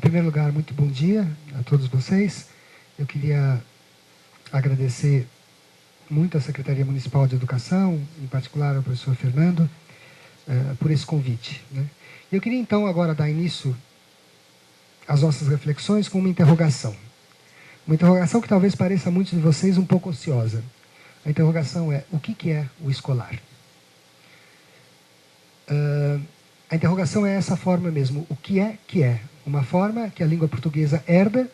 primeiro lugar, muito bom dia a todos vocês. Eu queria agradecer muito à Secretaria Municipal de Educação, em particular ao professor Fernando, por esse convite, né? Eu queria então agora dar início às nossas reflexões com uma interrogação. Uma interrogação que talvez pareça a muitos de vocês um pouco ociosa. A interrogação é: o que é o escolar? A interrogação é essa forma mesmo. O que é que é? Uma forma que a língua portuguesa herda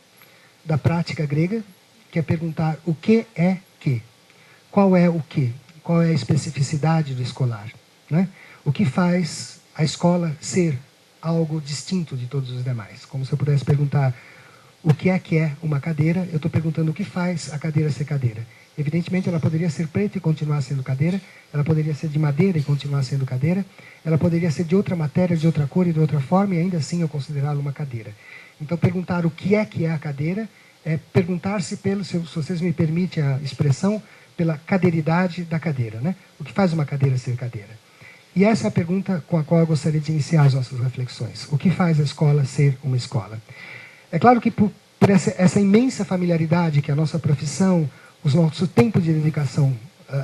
da prática grega, que é perguntar o que é que. Qual é o que? Qual é a especificidade do escolar, né? O que faz a escola ser algo distinto de todos os demais? Como se eu pudesse perguntar o que é uma cadeira, eu estou perguntando o que faz a cadeira ser cadeira. Evidentemente, ela poderia ser preta e continuar sendo cadeira, ela poderia ser de madeira e continuar sendo cadeira, ela poderia ser de outra matéria, de outra cor e de outra forma, e ainda assim eu considerá-la uma cadeira. Então, perguntar o que é a cadeira é perguntar-se pelo, se vocês me permitem a expressão, pela cadeiridade da cadeira, né? O que faz uma cadeira ser cadeira? E essa é a pergunta com a qual eu gostaria de iniciar as nossas reflexões. O que faz a escola ser uma escola? É claro que por essa imensa familiaridade que a nossa profissão, o nosso tempo de dedicação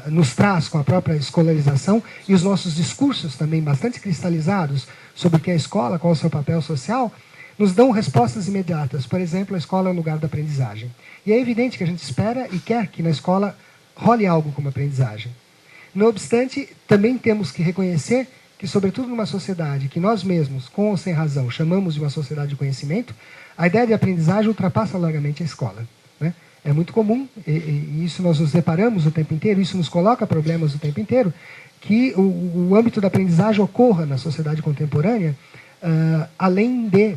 nos traz com a própria escolarização e os nossos discursos também bastante cristalizados sobre o que é a escola, qual é o seu papel social, nos dão respostas imediatas. Por exemplo, a escola é o lugar da aprendizagem. E é evidente que a gente espera e quer que na escola role algo como aprendizagem. Não obstante, também temos que reconhecer que, sobretudo numa sociedade que nós mesmos, com ou sem razão, chamamos de uma sociedade de conhecimento, a ideia de aprendizagem ultrapassa largamente a escola, né? É muito comum, e isso nós nos deparamos o tempo inteiro, isso nos coloca problemas o tempo inteiro, que o âmbito da aprendizagem ocorra na sociedade contemporânea, além de,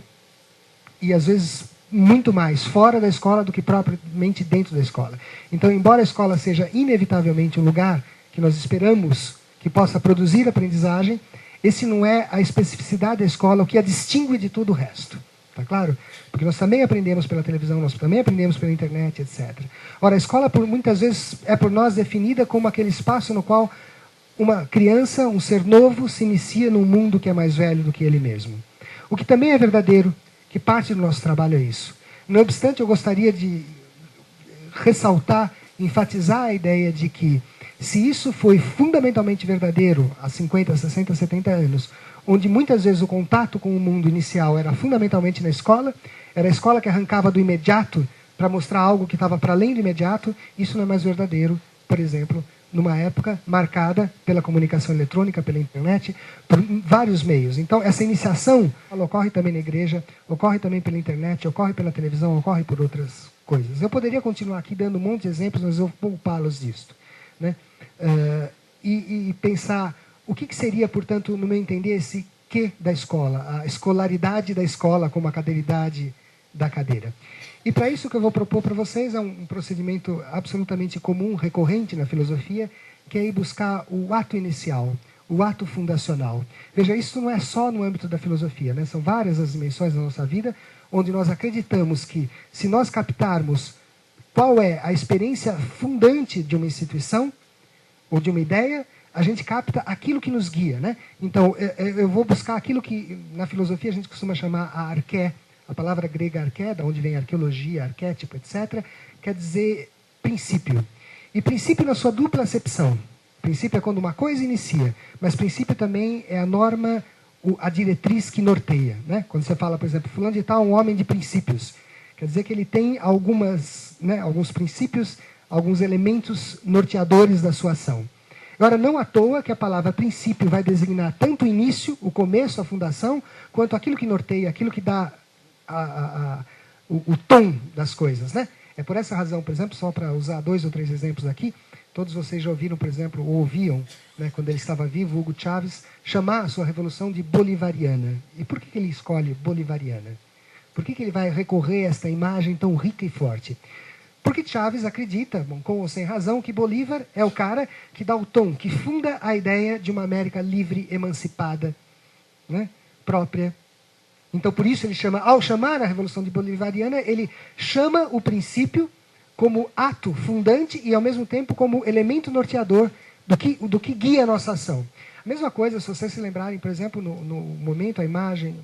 e às vezes muito mais, fora da escola do que propriamente dentro da escola. Então, embora a escola seja inevitavelmente um lugar que nós esperamos que possa produzir aprendizagem, esse não é a especificidade da escola, o que a distingue de tudo o resto. Está claro? Porque nós também aprendemos pela televisão, nós também aprendemos pela internet, etc. Ora, a escola, muitas vezes, é por nós definida como aquele espaço no qual uma criança, um ser novo, se inicia num mundo que é mais velho do que ele mesmo. O que também é verdadeiro, que parte do nosso trabalho é isso. Não obstante, eu gostaria de ressaltar, enfatizar a ideia de que, se isso foi fundamentalmente verdadeiro há 50, 60, 70 anos, onde muitas vezes o contato com o mundo inicial era fundamentalmente na escola, era a escola que arrancava do imediato para mostrar algo que estava para além do imediato, isso não é mais verdadeiro, por exemplo, numa época marcada pela comunicação eletrônica, pela internet, por vários meios. Então, essa iniciação, ela ocorre também na igreja, ocorre também pela internet, ocorre pela televisão, ocorre por outras coisas. Eu poderia continuar aqui dando um monte de exemplos, mas eu vou poupá-los disto, né? E pensar o que seria, portanto, no meu entender, esse que da escola, a escolaridade da escola como a cadeiridade da cadeira. E para isso o que eu vou propor para vocês é um procedimento absolutamente comum, recorrente na filosofia, que é ir buscar o ato inicial, o ato fundacional. Veja, isso não é só no âmbito da filosofia, né? São várias as dimensões da nossa vida onde nós acreditamos que, se nós captarmos qual é a experiência fundante de uma instituição ou de uma ideia, a gente capta aquilo que nos guia, né? Então, eu vou buscar aquilo que na filosofia a gente costuma chamar a arqué, a palavra grega arqué, da onde vem arqueologia, arquétipo, etc., quer dizer princípio. E princípio na sua dupla acepção. Princípio é quando uma coisa inicia, mas princípio também é a norma, a diretriz que norteia, né? Quando você fala, por exemplo, fulano de tal é um homem de princípios, quer dizer que ele tem alguns princípios, alguns elementos norteadores da sua ação. Agora, não à toa que a palavra princípio vai designar tanto o início, o começo, a fundação, quanto aquilo que norteia, aquilo que dá o tom das coisas, né? É por essa razão, por exemplo, só para usar 2 ou 3 exemplos aqui, todos vocês já ouviram, por exemplo, ou ouviam, né, quando ele estava vivo, Hugo Chávez, chamar a sua revolução de bolivariana. E por que ele escolhe bolivariana? Por que ele vai recorrer a esta imagem tão rica e forte? Porque Chávez acredita, bom, com ou sem razão, que Bolívar é o cara que dá o tom, que funda a ideia de uma América livre, emancipada, né, própria. Então, por isso, ele ao chamar a Revolução de Bolivariana, ele chama o princípio como ato fundante e, ao mesmo tempo, como elemento norteador do que guia a nossa ação. A mesma coisa, se vocês se lembrarem, por exemplo, no momento, a imagem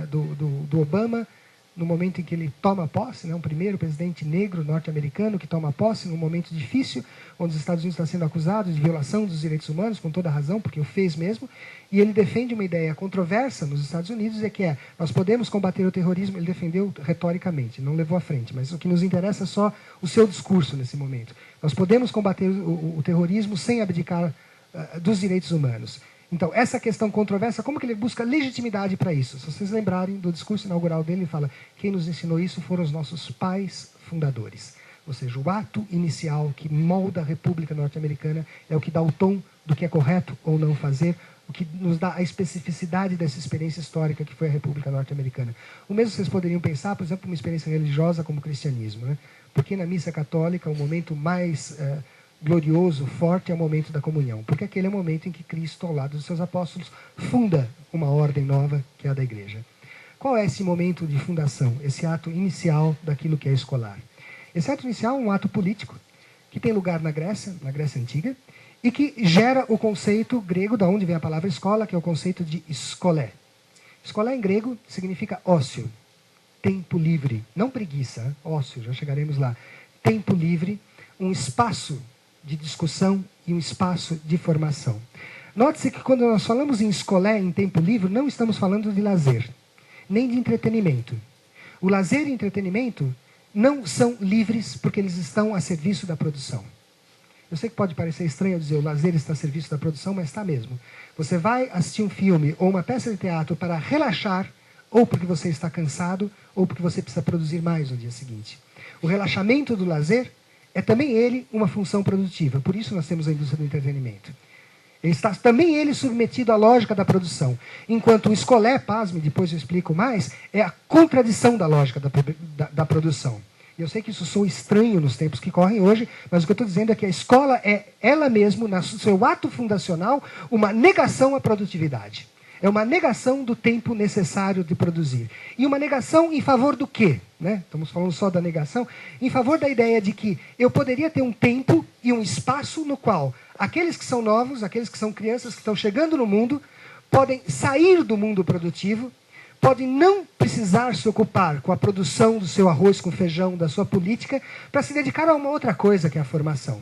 do Obama no momento em que ele toma posse, né, um primeiro presidente negro norte-americano que toma posse num momento difícil, onde os Estados Unidos estão sendo acusados de violação dos direitos humanos, com toda razão, porque o fez mesmo, e ele defende uma ideia controversa nos Estados Unidos, nós podemos combater o terrorismo. Ele defendeu retoricamente, não levou à frente, mas o que nos interessa é só o seu discurso nesse momento. Nós podemos combater o terrorismo sem abdicar dos direitos humanos. Então, essa questão controversa, como que ele busca legitimidade para isso? Se vocês lembrarem do discurso inaugural dele, ele fala: quem nos ensinou isso foram os nossos pais fundadores. Ou seja, o ato inicial que molda a República Norte-Americana é o que dá o tom do que é correto ou não fazer, o que nos dá a especificidade dessa experiência histórica que foi a República Norte-Americana. O mesmo vocês poderiam pensar, por exemplo, uma experiência religiosa como o cristianismo, né? Porque na missa católica, o momento mais glorioso, forte, é o momento da comunhão. Porque aquele é o momento em que Cristo, ao lado dos seus apóstolos, funda uma ordem nova, que é a da igreja. Qual é esse momento de fundação, esse ato inicial daquilo que é escolar? Esse ato inicial é um ato político, que tem lugar na Grécia Antiga, e que gera o conceito grego, da onde vem a palavra escola, que é o conceito de skolé. Skolé em grego significa ócio, tempo livre, não preguiça, ócio, já chegaremos lá. Tempo livre, um espaço de discussão e um espaço de formação. Note-se que quando nós falamos em escolé, em tempo livre, não estamos falando de lazer, nem de entretenimento. O lazer e o entretenimento não são livres porque eles estão a serviço da produção. Eu sei que pode parecer estranho dizer o lazer está a serviço da produção, mas está mesmo. Você vai assistir um filme ou uma peça de teatro para relaxar, ou porque você está cansado, ou porque você precisa produzir mais no dia seguinte. O relaxamento do lazer é também ele uma função produtiva. Por isso nós temos a indústria do entretenimento. Ele está também ele submetido à lógica da produção. Enquanto o escolé, pasme, depois eu explico mais, é a contradição da lógica da produção. Eu sei que isso soa estranho nos tempos que correm hoje, mas o que eu estou dizendo é que a escola é ela mesma, no seu ato fundacional, uma negação à produtividade. É uma negação do tempo necessário de produzir. E uma negação em favor do quê? Né? Estamos falando só da negação. Em favor da ideia de que eu poderia ter um tempo e um espaço no qual aqueles que são novos, aqueles que são crianças que estão chegando no mundo, podem sair do mundo produtivo, podem não precisar se ocupar com a produção do seu arroz com feijão, da sua política, para se dedicar a uma outra coisa, que é a formação.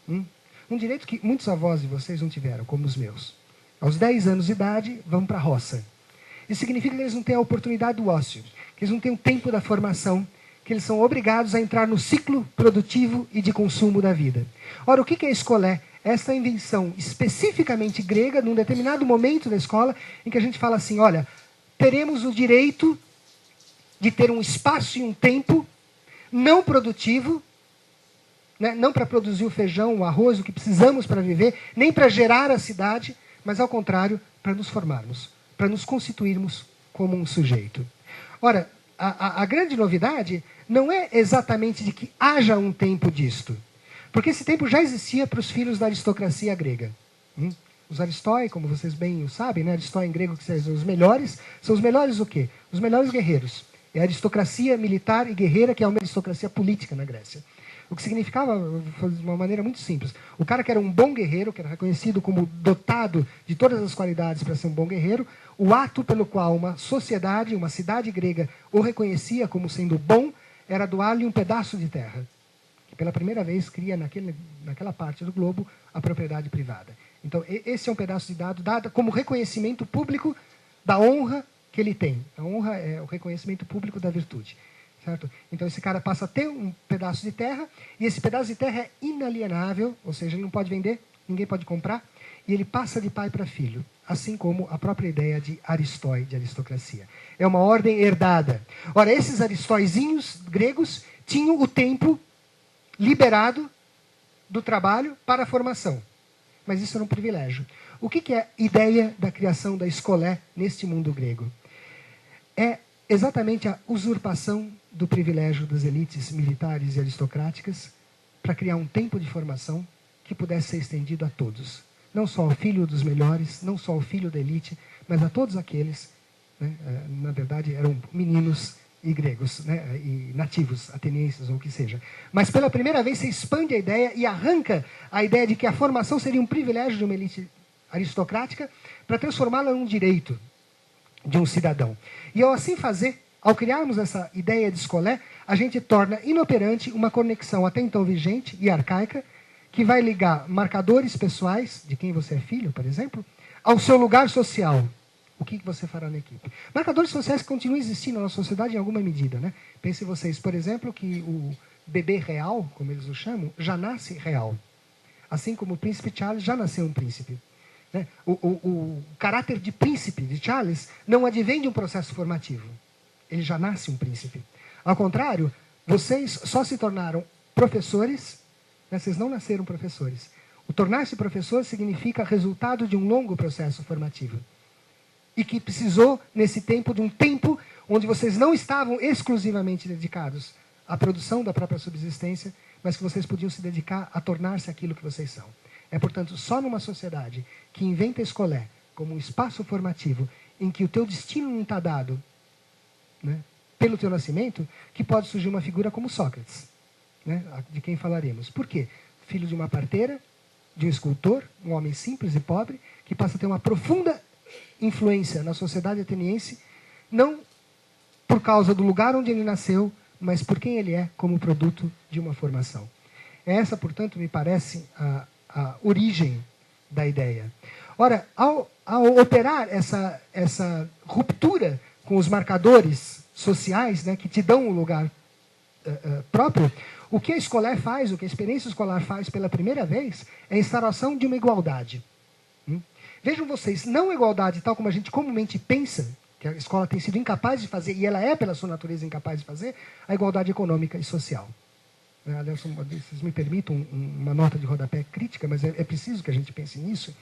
Um direito que muitos avós de vocês não tiveram, como os meus. Aos 10 anos de idade, vão para a roça. Isso significa que eles não têm a oportunidade do ócio, que eles não têm o tempo da formação, que eles são obrigados a entrar no ciclo produtivo e de consumo da vida. Ora, o que é escolé? Essa invenção especificamente grega, num determinado momento da escola, em que a gente fala assim, olha, teremos o direito de ter um espaço e um tempo não produtivo, né, não para produzir o feijão, o arroz, o que precisamos para viver, nem para gerar a cidade, mas, ao contrário, para nos formarmos, para nos constituirmos como um sujeito. Ora, a grande novidade não é exatamente de que haja um tempo disto, porque esse tempo já existia para os filhos da aristocracia grega. Os aristói, como vocês bem o sabem, né? Aristói em grego, que são os melhores o quê? Os melhores guerreiros. É a aristocracia militar e guerreira, que é uma aristocracia política na Grécia. O que significava, de uma maneira muito simples, o cara que era um bom guerreiro, que era reconhecido como dotado de todas as qualidades para ser um bom guerreiro, o ato pelo qual uma sociedade, uma cidade grega, o reconhecia como sendo bom, era doar-lhe um pedaço de terra, que pela primeira vez cria naquela parte do globo a propriedade privada. Então, esse é um pedaço de dado como reconhecimento público da honra que ele tem. A honra é o reconhecimento público da virtude. Certo? Então esse cara passa a ter um pedaço de terra, e esse pedaço de terra é inalienável, ou seja, ele não pode vender, ninguém pode comprar, e ele passa de pai para filho, assim como a própria ideia de aristói, de aristocracia. É uma ordem herdada. Ora, esses aristóizinhos gregos tinham o tempo liberado do trabalho para a formação, mas isso era um privilégio. O que é a ideia da criação da escolé neste mundo grego? É exatamente a usurpação do privilégio das elites militares e aristocráticas para criar um tempo de formação que pudesse ser estendido a todos. Não só ao filho dos melhores, não só ao filho da elite, mas a todos aqueles, né, na verdade, eram meninos e gregos, né, e nativos, atenienses ou o que seja. Mas pela primeira vez se expande a ideia e arranca a ideia de que a formação seria um privilégio de uma elite aristocrática para transformá-la num direito de um cidadão. E ao assim fazer, Ao criarmos essa ideia de escolé, a gente torna inoperante uma conexão até então vigente e arcaica, que vai ligar marcadores pessoais, de quem você é filho, por exemplo, ao seu lugar social. O que você fará na equipe? Marcadores sociais que continuam existindo na sociedade em alguma medida, né? Pensem vocês, por exemplo, que o bebê real, como eles o chamam, já nasce real. Assim como o príncipe Charles já nasceu um príncipe. Né? O caráter de príncipe de Charles não advém de um processo formativo. Ele já nasce um príncipe. Ao contrário, vocês só se tornaram professores, né? Vocês não nasceram professores. O tornar-se professor significa resultado de um longo processo formativo. E que precisou, nesse tempo, de um tempo onde vocês não estavam exclusivamente dedicados à produção da própria subsistência, mas que vocês podiam se dedicar a tornar-se aquilo que vocês são. É, portanto, só numa sociedade que inventa a escolé como um espaço formativo em que o teu destino não está dado, né, pelo teu nascimento, que pode surgir uma figura como Sócrates, né, de quem falaremos. Por quê? Filho de uma parteira, de um escultor, um homem simples e pobre, que passa a ter uma profunda influência na sociedade ateniense, não por causa do lugar onde ele nasceu, mas por quem ele é como produto de uma formação. Essa, portanto, me parece a origem da ideia. Ora, ao operar essa ruptura com os marcadores sociais, né, que te dão um lugar próprio, o que a escolar faz, o que a experiência escolar faz pela primeira vez, é a instauração de uma igualdade. Vejam vocês, não igualdade tal como a gente comumente pensa, que a escola tem sido incapaz de fazer, e ela é, pela sua natureza, incapaz de fazer, a igualdade econômica e social. Aliás, vocês me permitam uma nota de rodapé crítica, mas é preciso que a gente pense nisso,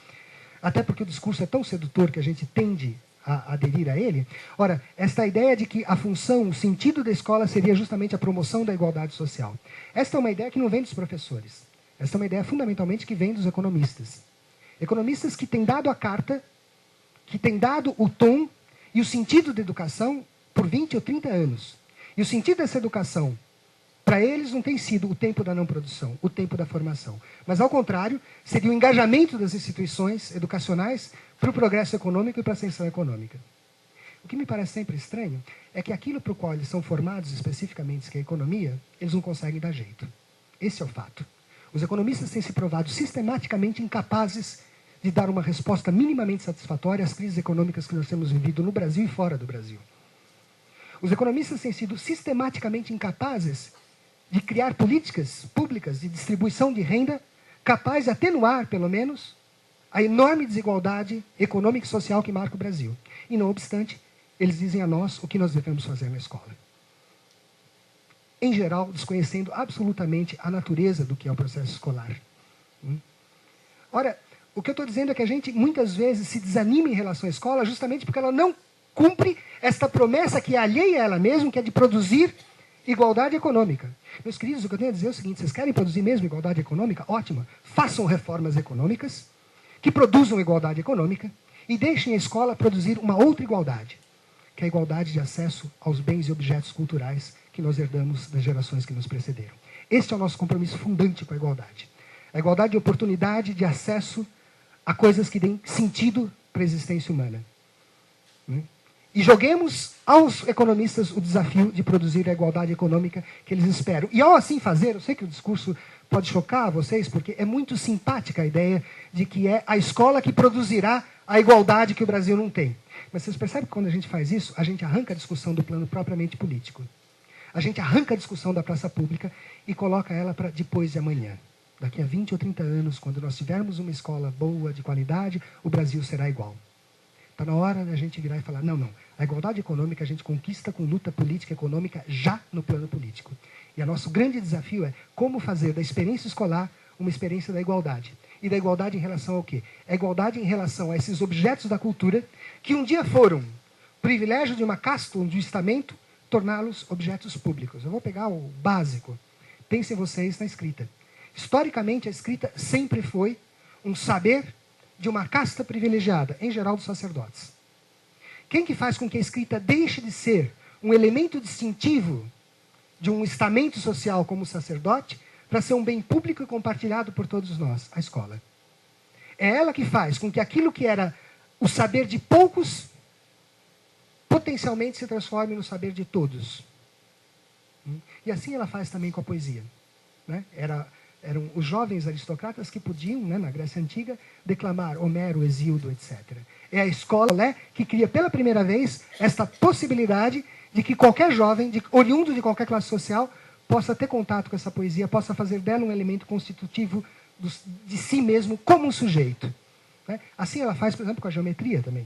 até porque o discurso é tão sedutor que a gente tende a aderir a ele. Ora, esta ideia de que a função, o sentido da escola seria justamente a promoção da igualdade social. Esta é uma ideia que não vem dos professores. Esta é uma ideia fundamentalmente que vem dos economistas. Economistas que têm dado a carta, que têm dado o tom e o sentido da educação por 20 ou 30 anos. E o sentido dessa educação, para eles, não tem sido o tempo da não produção, o tempo da formação. Mas, ao contrário, seria o engajamento das instituições educacionais para o progresso econômico e para a ascensão econômica. O que me parece sempre estranho é que aquilo para o qual eles são formados especificamente, que é a economia, eles não conseguem dar jeito. Esse é o fato. Os economistas têm se provado sistematicamente incapazes de dar uma resposta minimamente satisfatória às crises econômicas que nós temos vivido no Brasil e fora do Brasil. Os economistas têm sido sistematicamente incapazes de criar políticas públicas de distribuição de renda capaz de atenuar, pelo menos, a enorme desigualdade econômica e social que marca o Brasil. E, não obstante, eles dizem a nós o que nós devemos fazer na escola. Em geral, desconhecendo absolutamente a natureza do que é o processo escolar. Ora, o que eu estou dizendo é que a gente, muitas vezes, se desanima em relação à escola justamente porque ela não cumpre esta promessa que é alheia a ela mesma, que é de produzir igualdade econômica. Meus queridos, o que eu tenho a dizer é o seguinte: vocês querem produzir mesmo igualdade econômica? Ótimo. Façam reformas econômicas que produzam igualdade econômica e deixem a escola produzir uma outra igualdade, que é a igualdade de acesso aos bens e objetos culturais que nós herdamos das gerações que nos precederam. Este é o nosso compromisso fundante com a igualdade. A igualdade de oportunidade, de acesso a coisas que deem sentido para a existência humana. E joguemos aos economistas o desafio de produzir a igualdade econômica que eles esperam. E ao assim fazer, eu sei que o discurso pode chocar a vocês, porque é muito simpática a ideia de que é a escola que produzirá a igualdade que o Brasil não tem. Mas vocês percebem que quando a gente faz isso, a gente arranca a discussão do plano propriamente político. A gente arranca a discussão da praça pública e coloca ela para depois de amanhã. Daqui a 20 ou 30 anos, quando nós tivermos uma escola boa, de qualidade, o Brasil será igual. Está na hora da gente virar e falar, não, a igualdade econômica a gente conquista com luta política e econômica já no plano político. E o nosso grande desafio é como fazer da experiência escolar uma experiência da igualdade. E da igualdade em relação ao quê? A igualdade em relação a esses objetos da cultura que um dia foram privilégio de uma casta, de um estamento, torná-los objetos públicos. Eu vou pegar o básico. Pensem vocês na escrita. Historicamente, a escrita sempre foi um saber de uma casta privilegiada, em geral dos sacerdotes. Quem que faz com que a escrita deixe de ser um elemento distintivo de um estamento social como o sacerdote para ser um bem público e compartilhado por todos nós? A escola. É ela que faz com que aquilo que era o saber de poucos potencialmente se transforme no saber de todos. E assim ela faz também com a poesia. Né? Eram os jovens aristocratas que podiam, né, na Grécia Antiga, declamar Homero, Hesíodo, etc. É a escola que cria pela primeira vez esta possibilidade de que qualquer jovem, oriundo de qualquer classe social, possa ter contato com essa poesia, possa fazer dela um elemento constitutivo de si mesmo como um sujeito. Né? Assim ela faz, por exemplo, com a geometria também.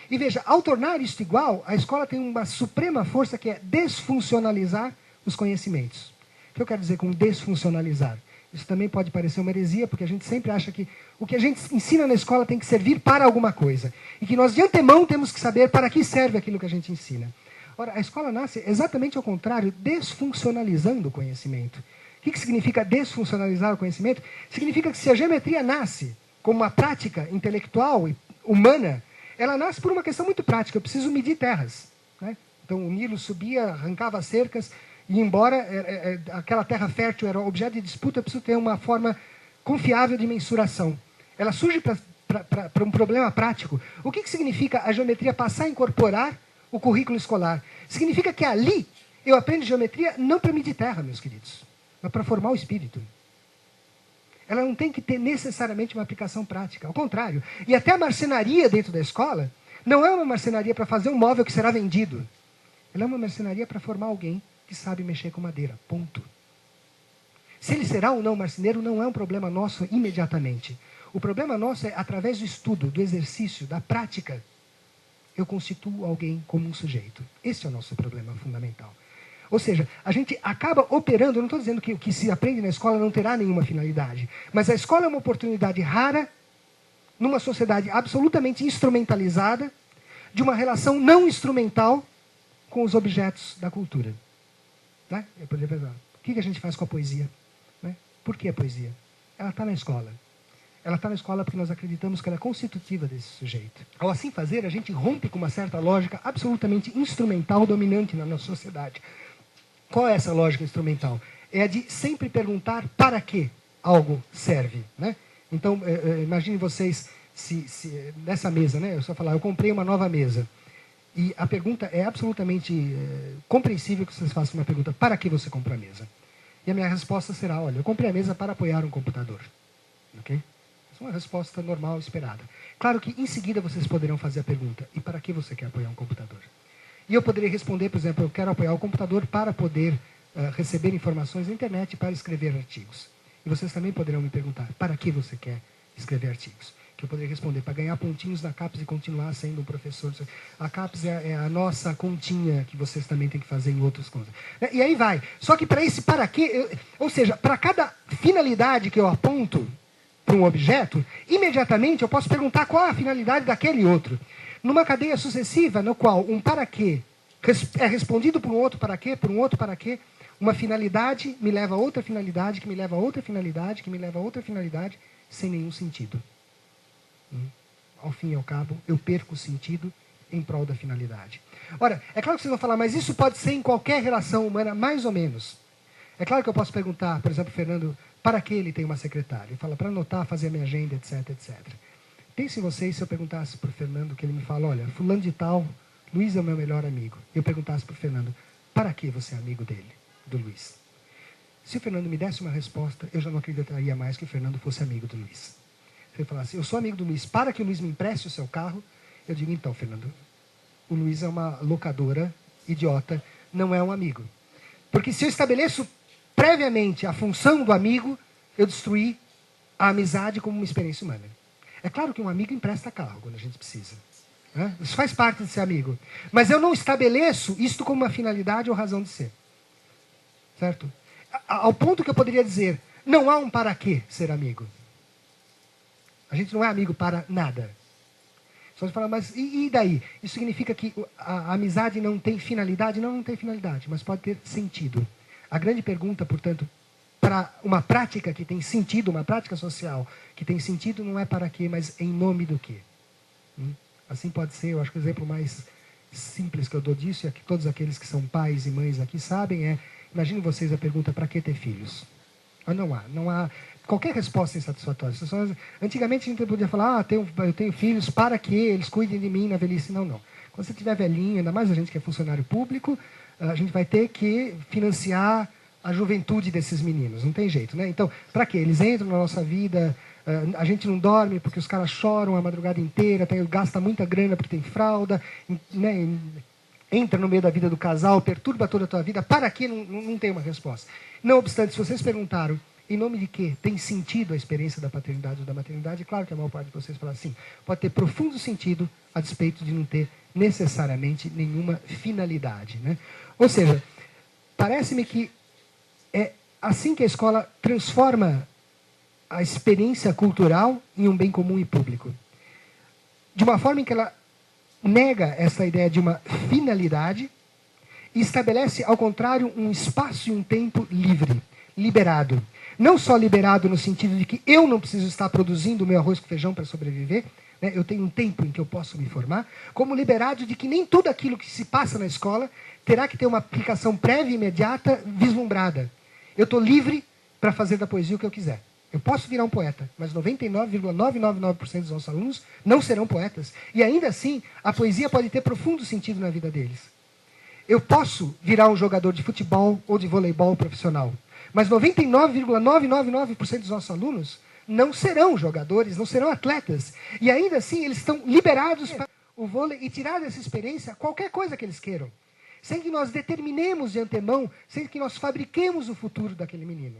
E veja, ao tornar isto igual, a escola tem uma suprema força que é desfuncionalizar os conhecimentos. O que eu quero dizer com desfuncionalizar? Isso também pode parecer uma heresia, porque a gente sempre acha que o que a gente ensina na escola tem que servir para alguma coisa. E que nós, de antemão, temos que saber para que serve aquilo que a gente ensina. Ora, a escola nasce exatamente ao contrário, desfuncionalizando o conhecimento. O que significa desfuncionalizar o conhecimento? Significa que se a geometria nasce como uma prática intelectual e humana, ela nasce por uma questão muito prática. Eu preciso medir terras. Né? Então, o Nilo subia, arrancava cercas, e embora aquela terra fértil era objeto de disputa, eu preciso ter uma forma confiável de mensuração. Ela surge para um problema prático. O que significa a geometria passar a incorporar o currículo escolar? Significa que ali eu aprendo geometria não para medir terra, meus queridos, mas para formar o espírito. Ela não tem que ter necessariamente uma aplicação prática. Ao contrário. E até a marcenaria dentro da escola não é uma marcenaria para fazer um móvel que será vendido. Ela é uma marcenaria para formar alguém que sabe mexer com madeira. Ponto. Se ele será ou não marceneiro não é um problema nosso imediatamente. O problema nosso é, através do estudo, do exercício, da prática, eu constituo alguém como um sujeito. Esse é o nosso problema fundamental. Ou seja, a gente acaba operando, eu não estou dizendo que o que se aprende na escola não terá nenhuma finalidade, mas a escola é uma oportunidade rara, numa sociedade absolutamente instrumentalizada, de uma relação não instrumental com os objetos da cultura. Né? Eu poderia pensar, o que a gente faz com a poesia? Né? Por que a poesia? Ela está na escola. Ela está na escola porque nós acreditamos que ela é constitutiva desse sujeito. Ao assim fazer, a gente rompe com uma certa lógica absolutamente instrumental dominante na nossa sociedade. Qual é essa lógica instrumental? É a de sempre perguntar para que algo serve. Né? Então, imagine vocês, se nessa mesa, né, eu só falar, eu comprei uma nova mesa. E a pergunta é absolutamente compreensível que vocês façam uma pergunta, para que você comprou a mesa? E a minha resposta será, olha, eu comprei a mesa para apoiar um computador. Ok? Essa é uma resposta normal, esperada. Claro que em seguida vocês poderão fazer a pergunta, e para que você quer apoiar um computador? E eu poderia responder, por exemplo, eu quero apoiar o computador para poder receber informações na internet para escrever artigos. E vocês também poderão me perguntar, para que você quer escrever artigos? Que eu poderia responder, para ganhar pontinhos na CAPES e continuar sendo um professor. A CAPES é a nossa continha que vocês também têm que fazer em outras coisas. E aí vai. Só que para esse para quê, ou seja, para cada finalidade que eu aponto para um objeto, imediatamente eu posso perguntar qual é a finalidade daquele outro. Numa cadeia sucessiva, no qual um para quê é respondido por um outro para quê, por um outro para quê, uma finalidade me leva a outra finalidade, que me leva a outra finalidade, que me leva a outra finalidade, sem nenhum sentido. Ao fim e ao cabo, eu perco o sentido em prol da finalidade. Ora, é claro que vocês vão falar, mas isso pode ser em qualquer relação humana, mais ou menos. É claro que eu posso perguntar, por exemplo, Fernando, para que ele tem uma secretária? Ele fala, para anotar, fazer a minha agenda, etc, etc. Pensem vocês se eu perguntasse para o Fernando, que ele me fala, olha, fulano de tal, Luiz é o meu melhor amigo. Eu perguntasse para o Fernando, para que você é amigo dele, do Luiz? Se o Fernando me desse uma resposta, eu já não acreditaria mais que o Fernando fosse amigo do Luiz. Se ele falasse, eu sou amigo do Luiz, para que o Luiz me empreste o seu carro, eu digo, então, Fernando, o Luiz é uma locadora idiota, não é um amigo. Porque se eu estabeleço previamente a função do amigo, eu destruí a amizade como uma experiência humana. É claro que um amigo empresta carro quando a gente precisa. Né? Isso faz parte de ser amigo. Mas eu não estabeleço isto como uma finalidade ou razão de ser. Certo? Ao ponto que eu poderia dizer, não há um para quê ser amigo. A gente não é amigo para nada. Só você fala, mas e daí? Isso significa que a amizade não tem finalidade? Não, não tem finalidade, mas pode ter sentido. A grande pergunta, portanto, para uma prática que tem sentido, uma prática social que tem sentido, não é para quê, mas em nome do quê. Assim pode ser, eu acho que o exemplo mais simples que eu dou disso, e que todos aqueles que são pais e mães aqui sabem, é, imagine vocês a pergunta, para que ter filhos? Não há qualquer resposta insatisfatória. Antigamente a gente podia falar, eu tenho filhos para que eles cuidem de mim na velhice. Não. Quando você estiver velhinho, ainda mais a gente que é funcionário público, a gente vai ter que financiar a juventude desses meninos, não tem jeito, né? Então, para quê? Eles entram na nossa vida, a gente não dorme porque os caras choram a madrugada inteira, gasta muita grana porque tem fralda, né? Entra no meio da vida do casal, perturba toda a tua vida. Para quê? Não tem uma resposta. Não obstante, se vocês perguntaram em nome de quê tem sentido a experiência da paternidade ou da maternidade, claro que a maior parte de vocês fala assim, pode ter profundo sentido a despeito de não ter necessariamente nenhuma finalidade, né? Ou seja, parece-me que é assim que a escola transforma a experiência cultural em um bem comum e público. De uma forma em que ela nega essa ideia de uma finalidade e estabelece, ao contrário, um espaço e um tempo livre, liberado. Não só liberado no sentido de que eu não preciso estar produzindo o meu arroz com feijão para sobreviver, né? Eu tenho um tempo em que eu posso me formar, como liberado de que nem tudo aquilo que se passa na escola terá que ter uma aplicação prévia e imediata vislumbrada. Eu estou livre para fazer da poesia o que eu quiser. Eu posso virar um poeta, mas 99,999% dos nossos alunos não serão poetas. E ainda assim, a poesia pode ter profundo sentido na vida deles. Eu posso virar um jogador de futebol ou de voleibol profissional, mas 99,999% dos nossos alunos não serão jogadores, não serão atletas. E ainda assim, eles estão liberados para o vôlei e tirar dessa experiência qualquer coisa que eles queiram. Sem que nós determinemos de antemão, sem que nós fabriquemos o futuro daquele menino.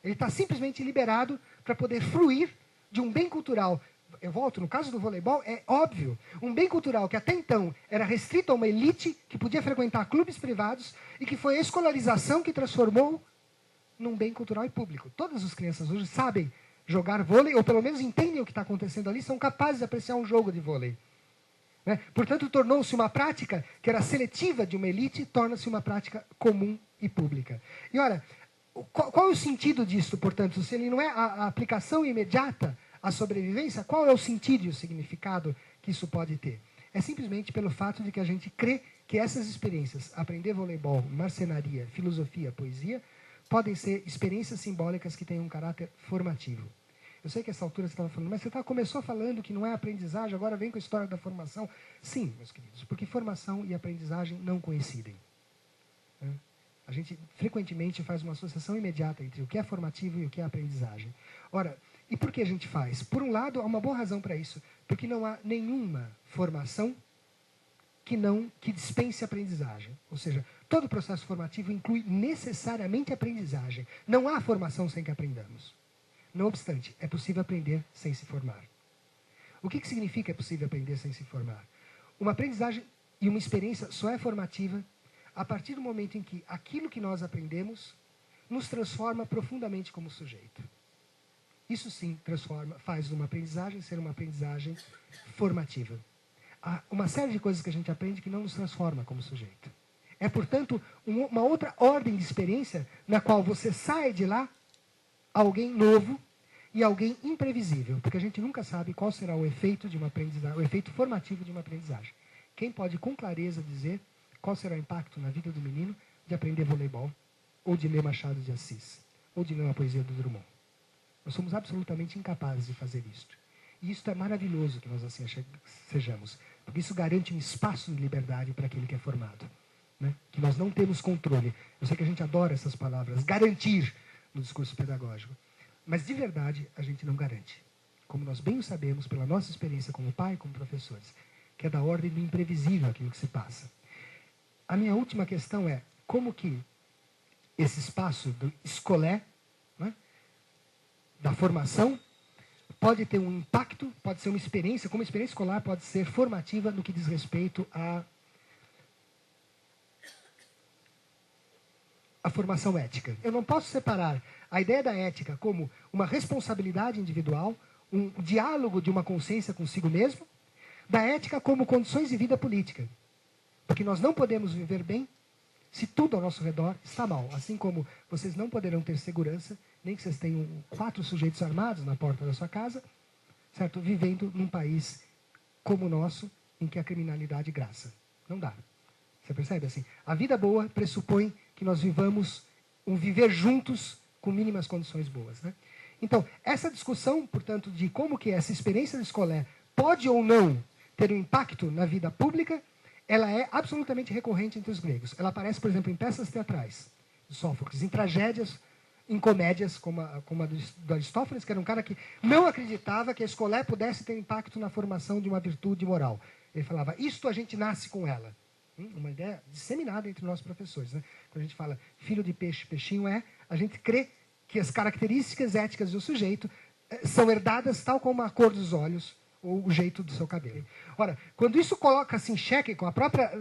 Ele está simplesmente liberado para poder fruir de um bem cultural. Eu volto, no caso do voleibol, é óbvio. Um bem cultural que até então era restrito a uma elite que podia frequentar clubes privados e que foi a escolarização que transformou num bem cultural e público. Todas as crianças hoje sabem jogar vôlei, ou pelo menos entendem o que está acontecendo ali, são capazes de apreciar um jogo de vôlei. Né? Portanto, tornou-se uma prática que era seletiva de uma elite, torna-se uma prática comum e pública. E olha, qual é o sentido disso, portanto? Se ele não é a aplicação imediata à sobrevivência, qual é o sentido e o significado que isso pode ter? É simplesmente pelo fato de que a gente crê que essas experiências, aprender voleibol, marcenaria, filosofia, poesia, podem ser experiências simbólicas que têm um caráter formativo. Eu sei que essa altura você estava falando, mas você começou falando que não é aprendizagem, agora vem com a história da formação. Sim, meus queridos, porque formação e aprendizagem não coincidem. Né? A gente frequentemente faz uma associação imediata entre o que é formativo e o que é aprendizagem. Ora, e por que a gente faz? Por um lado, há uma boa razão para isso, porque não há nenhuma formação que dispense aprendizagem. Ou seja, todo processo formativo inclui necessariamente aprendizagem. Não há formação sem que aprendamos. Não obstante, é possível aprender sem se formar. O que significa é possível aprender sem se formar? Uma aprendizagem e uma experiência só é formativa a partir do momento em que aquilo que nós aprendemos nos transforma profundamente como sujeito. Isso sim faz uma aprendizagem ser uma aprendizagem formativa. Há uma série de coisas que a gente aprende que não nos transforma como sujeito. É, portanto, uma outra ordem de experiência na qual você sai de lá alguém novo e alguém imprevisível, porque a gente nunca sabe qual será o efeito de uma aprendizagem, o efeito formativo de uma aprendizagem. Quem pode com clareza dizer qual será o impacto na vida do menino de aprender voleibol, ou de ler Machado de Assis, ou de ler uma poesia do Drummond? Nós somos absolutamente incapazes de fazer isto. E isso é maravilhoso que nós assim sejamos, porque isso garante um espaço de liberdade para aquele que é formado. Né? Que nós não temos controle. Eu sei que a gente adora essas palavras, garantir, no discurso pedagógico. Mas, de verdade, a gente não garante. Como nós bem o sabemos, pela nossa experiência como pai e como professores, que é da ordem do imprevisível aquilo que se passa. A minha última questão é, como que esse espaço do escolé, né, da formação, pode ter um impacto, pode ser uma experiência, como a experiência escolar pode ser formativa no que diz respeito à formação ética. Eu não posso separar a ideia da ética como uma responsabilidade individual, um diálogo de uma consciência consigo mesmo, da ética como condições de vida política. Porque nós não podemos viver bem se tudo ao nosso redor está mal. Assim como vocês não poderão ter segurança, nem que vocês tenham 4 sujeitos armados na porta da sua casa, certo? Vivendo num país como o nosso, em que a criminalidade graça. Não dá. Você percebe assim? A vida boa pressupõe que nós vivamos um viver juntos com mínimas condições boas. Né? Então, essa discussão, portanto, de como que essa experiência de escolé pode ou não ter um impacto na vida pública, ela é absolutamente recorrente entre os gregos. Ela aparece, por exemplo, em peças teatrais de Sófocles, em tragédias, em comédias, como a do Aristófanes, que era um cara que não acreditava que a escolé pudesse ter impacto na formação de uma virtude moral. Ele falava, isto a gente nasce com ela. Uma ideia disseminada entre nós professores. Né? Quando a gente fala filho de peixe, peixinho a gente crê que as características éticas do sujeito são herdadas tal como a cor dos olhos ou o jeito do seu cabelo. Ora, quando isso coloca-se em xeque com a própria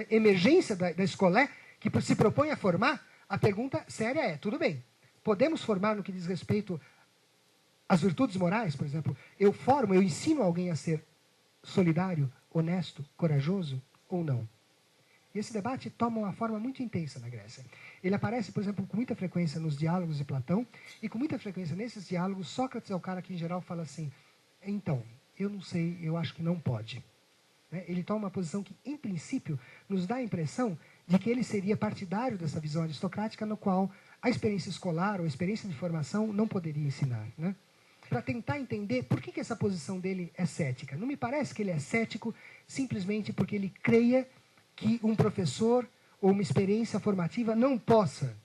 emergência da escolé, que se propõe a formar, a pergunta séria é, tudo bem, podemos formar no que diz respeito às virtudes morais, por exemplo, eu ensino alguém a ser solidário, honesto, corajoso ou não? E esse debate toma uma forma muito intensa na Grécia. Ele aparece, por exemplo, com muita frequência nos diálogos de Platão, e com muita frequência nesses diálogos, Sócrates é o cara que, em geral, fala assim, então, eu não sei, eu acho que não pode. Ele toma uma posição que, em princípio, nos dá a impressão de que ele seria partidário dessa visão aristocrática, no qual a experiência escolar ou a experiência de formação não poderia ensinar. Né? Para tentar entender por que essa posição dele é cética. Não me parece que ele é cético simplesmente porque ele creia que um professor ou uma experiência formativa não possa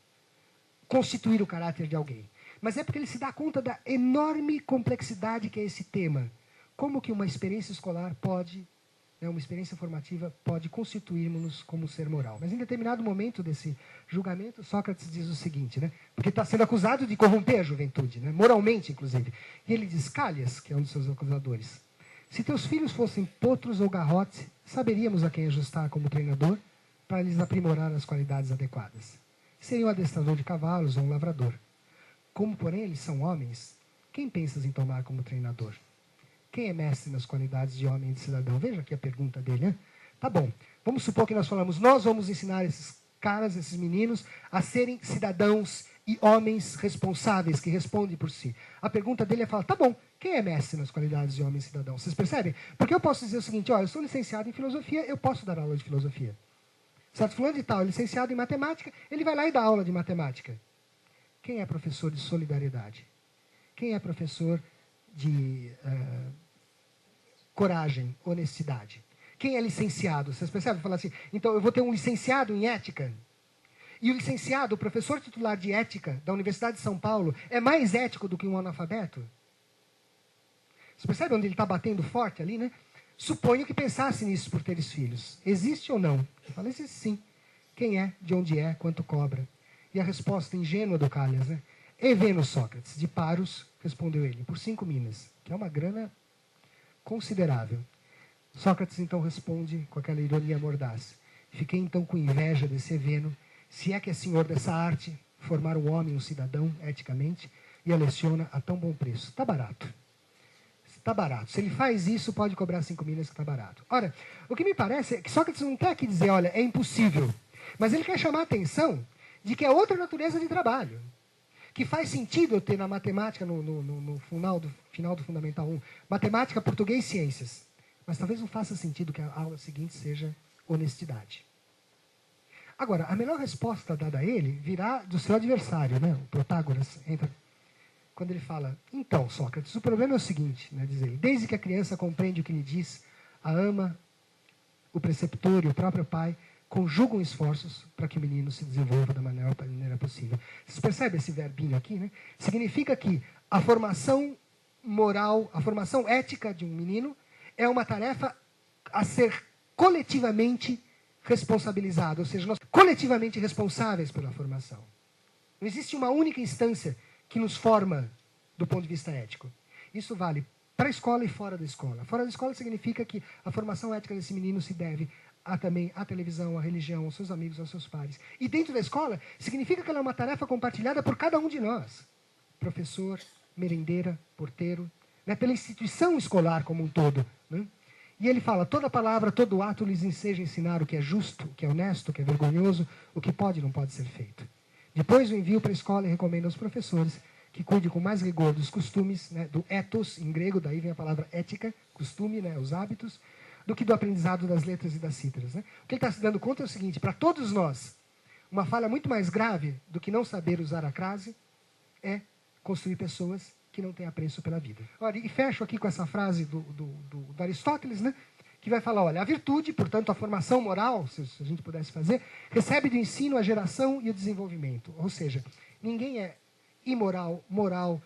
constituir o caráter de alguém. Mas é porque ele se dá conta da enorme complexidade que é esse tema. Como que uma experiência escolar pode, uma experiência formativa pode constituirmos como ser moral. Mas em determinado momento desse julgamento, Sócrates diz o seguinte, porque está sendo acusado de corromper a juventude, moralmente, inclusive. E ele diz, Calhas, que é um dos seus acusadores, se teus filhos fossem potros ou garrotes, saberíamos a quem ajustar como treinador para lhes aprimorar as qualidades adequadas. Seria um adestrador de cavalos ou um lavrador. Como, porém, eles são homens, quem pensas em tomar como treinador? Quem é mestre nas qualidades de homem e de cidadão? Veja aqui a pergunta dele, né? Tá bom, vamos supor que nós falamos, nós vamos ensinar esses caras, esses meninos, a serem cidadãos e homens responsáveis, que respondem por si. A pergunta dele é falar, tá bom, quem é mestre nas qualidades de homem e cidadão? Vocês percebem? Porque eu posso dizer o seguinte, eu sou licenciado em filosofia, eu posso dar aula de filosofia. Certo? Fulano de tal, licenciado em matemática, ele vai lá e dá aula de matemática. Quem é professor de solidariedade? Quem é professor de coragem, honestidade? Quem é licenciado? Vocês percebem? Falar assim, então eu vou ter um licenciado em ética. E o licenciado, o professor titular de ética da Universidade de São Paulo, é mais ético do que um analfabeto? Você percebe onde ele está batendo forte ali, né? Suponho que pensasse nisso por teres filhos. Existe ou não? Ele fala, existe sim. Quem é, de onde é, quanto cobra? E a resposta ingênua do Calhas, né? E Vênus, Sócrates, de Paros, respondeu ele, por 5 minas, que é uma grana considerável. Sócrates então responde com aquela ironia mordaz. Fiquei então com inveja desse Eveno, se é que é senhor dessa arte, formar um homem, um cidadão, eticamente, e a leciona a tão bom preço. Está barato. Está barato. Se ele faz isso, pode cobrar 5 minas que está barato. Ora, o que me parece é que Sócrates não quer aqui dizer, olha, é impossível. Mas ele quer chamar a atenção de que é outra natureza de trabalho. Que faz sentido eu ter na matemática, no final do Fundamental 1, matemática, português e ciências. Mas talvez não faça sentido que a aula seguinte seja honestidade. Agora, a melhor resposta dada a ele virá do seu adversário, o Protágoras, quando ele fala, então, Sócrates, o problema é o seguinte, diz ele, desde que a criança compreende o que lhe diz, a ama, o preceptor e o próprio pai conjugam esforços para que o menino se desenvolva da maior maneira possível. Vocês percebem esse verbinho aqui? Significa que a formação moral, a formação ética de um menino é uma tarefa a ser coletivamente responsabilizada, ou seja, nós coletivamente responsáveis pela formação. Não existe uma única instância que nos forma do ponto de vista ético. Isso vale para a escola e fora da escola. Fora da escola significa que a formação ética desse menino se deve também à televisão, à religião, aos seus amigos, aos seus pares. E dentro da escola, significa que ela é uma tarefa compartilhada por cada um de nós. Professor, merendeira, porteiro, pela instituição escolar como um todo. E ele fala, toda palavra, todo ato lhes seja ensinar o que é justo, o que é honesto, o que é vergonhoso, o que pode e não pode ser feito. Depois o envio para a escola e recomenda aos professores que cuide com mais rigor dos costumes, do ethos, em grego, daí vem a palavra ética, costume, os hábitos, do que do aprendizado das letras e das cítaras. O que ele está se dando conta é o seguinte, para todos nós, uma falha muito mais grave do que não saber usar a crase é construir pessoas que não têm apreço pela vida. Olha, e fecho aqui com essa frase do Aristóteles, que vai falar, olha, a virtude, portanto, a formação moral, se a gente pudesse fazer, recebe do ensino a geração e o desenvolvimento. Ou seja, ninguém é imoral, moral,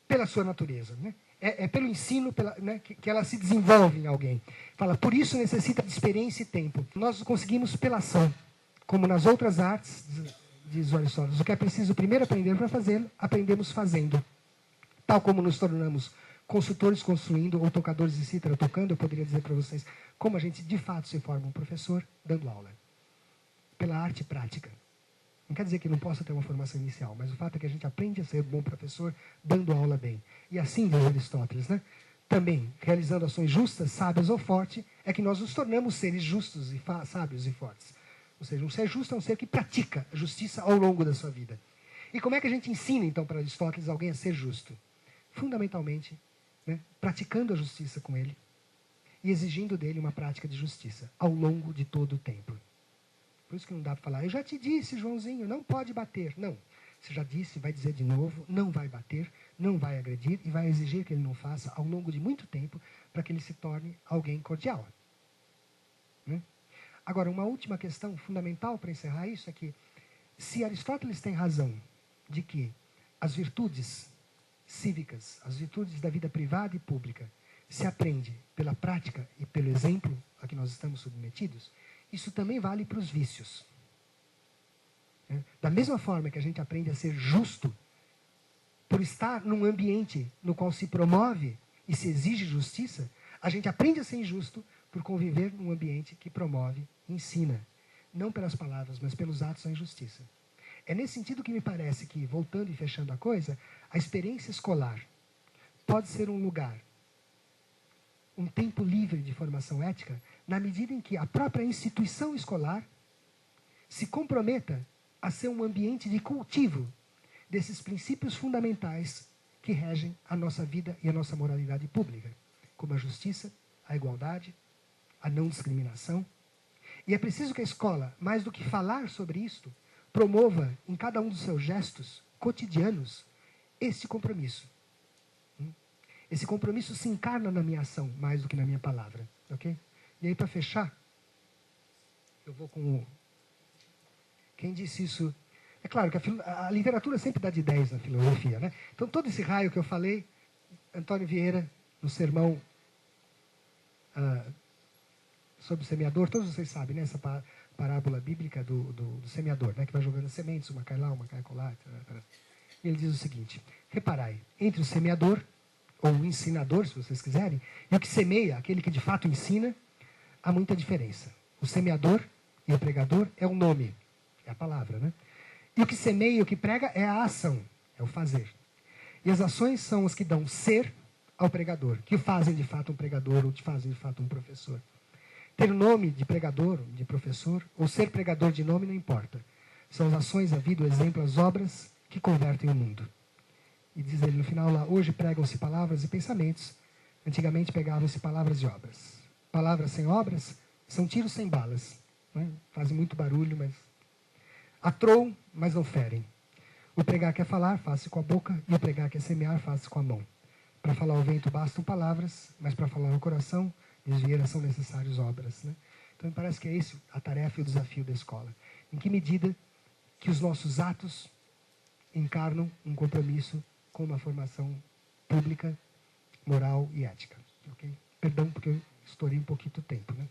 pela sua natureza. Né? É pelo ensino né, que ela se desenvolve em alguém. Fala, por isso necessita de experiência e tempo. Nós conseguimos pela ação, como nas outras artes, diz Aristóteles. O que é preciso primeiro aprender para fazê-lo, aprendemos fazendo. Tal como nos tornamos consultores construindo ou tocadores de cítara tocando, eu poderia dizer para vocês como a gente de fato se forma um professor dando aula. Pela arte prática. Não quer dizer que não possa ter uma formação inicial, mas o fato é que a gente aprende a ser bom professor dando aula bem. E assim diz Aristóteles, né? Também, realizando ações justas, sábias ou fortes, é que nós nos tornamos seres justos e sábios e fortes. Ou seja, um ser justo é um ser que pratica a justiça ao longo da sua vida. E como é que a gente ensina, então, para Aristóteles alguém a ser justo? Fundamentalmente, né, praticando a justiça com ele e exigindo dele uma prática de justiça ao longo de todo o tempo. Por isso que não dá para falar, eu já te disse, Joãozinho, não pode bater. Não. Você já disse, vai dizer de novo, não vai bater, não vai agredir e vai exigir que ele não faça ao longo de muito tempo para que ele se torne alguém cordial. Né? Agora, uma última questão fundamental para encerrar isso é que, se Aristóteles tem razão de que as virtudes cívicas, as virtudes da vida privada e pública, se aprende pela prática e pelo exemplo a que nós estamos submetidos, isso também vale para os vícios. Da mesma forma que a gente aprende a ser justo por estar num ambiente no qual se promove e se exige justiça, a gente aprende a ser injusto por conviver num ambiente que promove e ensina, não pelas palavras, mas pelos atos a injustiça. É nesse sentido que me parece que, voltando e fechando a coisa, a experiência escolar pode ser um lugar, um tempo livre de formação ética, na medida em que a própria instituição escolar se comprometa a ser um ambiente de cultivo desses princípios fundamentais que regem a nossa vida e a nossa moralidade pública, como a justiça, a igualdade, a não discriminação. E é preciso que a escola, mais do que falar sobre isto, promova em cada um dos seus gestos cotidianos esse compromisso. Esse compromisso se encarna na minha ação, mais do que na minha palavra. Ok? E aí, para fechar, eu vou com o... Quem disse isso? É claro que a literatura sempre dá de 10 na filosofia, né? Então, todo esse raio que eu falei, Antônio Vieira, no sermão sobre o semeador, todos vocês sabem, né? Essa parábola bíblica do semeador, né? Que vai jogando sementes, uma cai lá, uma cai acolá. E ele diz o seguinte: reparai, entre o semeador, ou o ensinador, se vocês quiserem, e o que semeia, aquele que de fato ensina, há muita diferença. O semeador e o pregador é o nome, é a palavra, né? E o que semeia e o que prega é a ação, é o fazer. E as ações são as que dão ser ao pregador, que o fazem de fato um pregador ou que fazem de fato um professor. Ter o nome de pregador, de professor, ou ser pregador de nome não importa. São as ações, a vida, o exemplo, as obras que convertem o mundo. E diz ele no final lá, hoje pregam-se palavras e pensamentos, antigamente pegavam-se palavras e obras. Palavras sem obras são tiros sem balas. Né? Fazem muito barulho, mas atroam, mas não ferem. O pregar quer falar, faz-se com a boca, e o pregar quer semear, faz-se com a mão. Para falar ao vento bastam palavras, mas para falar ao coração, diz Vieira, são necessárias obras. Né? Então me parece que é esse a tarefa e o desafio da escola. Em que medida que os nossos atos encarnam um compromisso com uma formação pública, moral e ética. Okay? Perdão porque eu estourei um pouquinho do tempo. Né?